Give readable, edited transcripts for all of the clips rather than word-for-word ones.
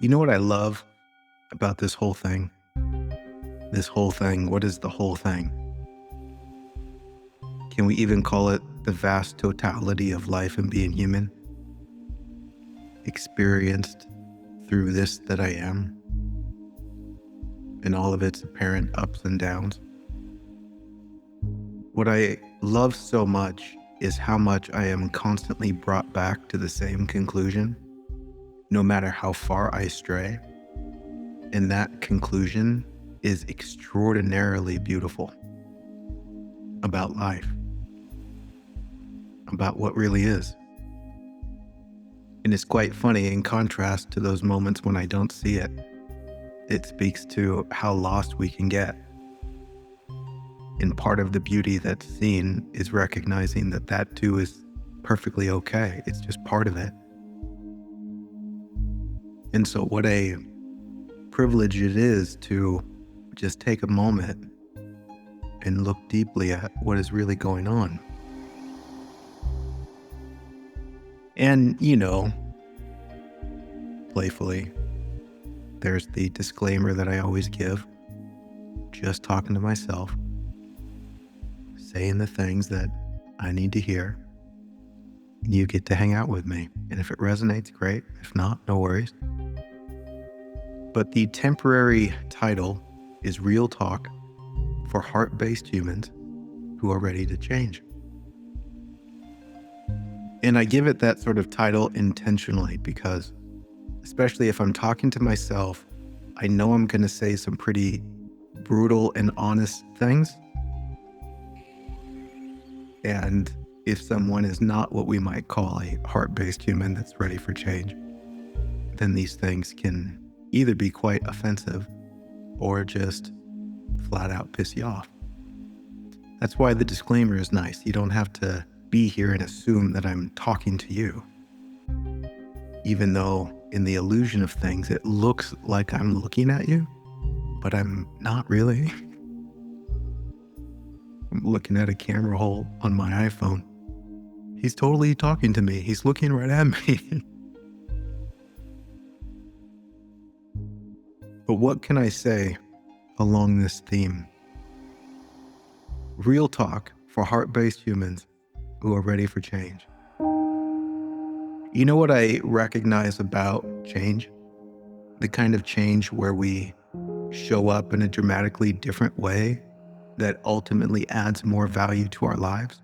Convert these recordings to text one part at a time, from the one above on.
You know what I love about this whole thing? This whole thing, what is the whole thing? Can we even call it the vast totality of life and being human? Experienced through this that I am, and all of its apparent ups and downs. What I love so much is how much I am constantly brought back to the same conclusion, no matter how far I stray. And that conclusion is extraordinarily beautiful about life, about what really is. And it's quite funny in contrast to those moments when I don't see it. It speaks to how lost we can get. And part of the beauty that's seen is recognizing that that too is perfectly okay. It's just part of it. And so what a privilege it is to just take a moment and look deeply at what is really going on. And, playfully, there's the disclaimer that I always give, just talking to myself, saying the things that I need to hear. You get to hang out with me. And if it resonates, great. If not, no worries. But the temporary title is Real Talk for Heart-Based Humans who are ready to change. And I give it that sort of title intentionally because, especially if I'm talking to myself, I know I'm going to say some pretty brutal and honest things. And if someone is not what we might call a heart-based human that's ready for change, then these things can either be quite offensive or just flat out piss you off. That's why the disclaimer is nice. You don't have to be here and assume that I'm talking to you. Even though in the illusion of things, it looks like I'm looking at you, but I'm not really. I'm looking at a camera hole on my iPhone. He's totally talking to me. He's looking right at me. But what can I say along this theme? Real talk for heart-based humans who are ready for change. You know what I recognize about change? The kind of change where we show up in a dramatically different way that ultimately adds more value to our lives,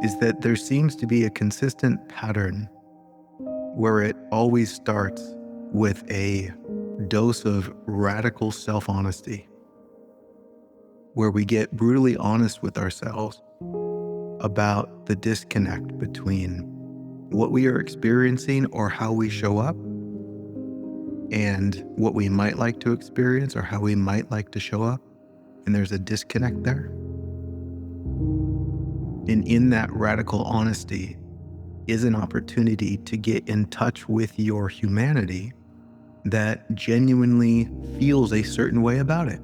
is that there seems to be a consistent pattern where it always starts with a dose of radical self-honesty, where we get brutally honest with ourselves about the disconnect between what we are experiencing or how we show up and what we might like to experience or how we might like to show up. And there's a disconnect there. And in that radical honesty is an opportunity to get in touch with your humanity that genuinely feels a certain way about it.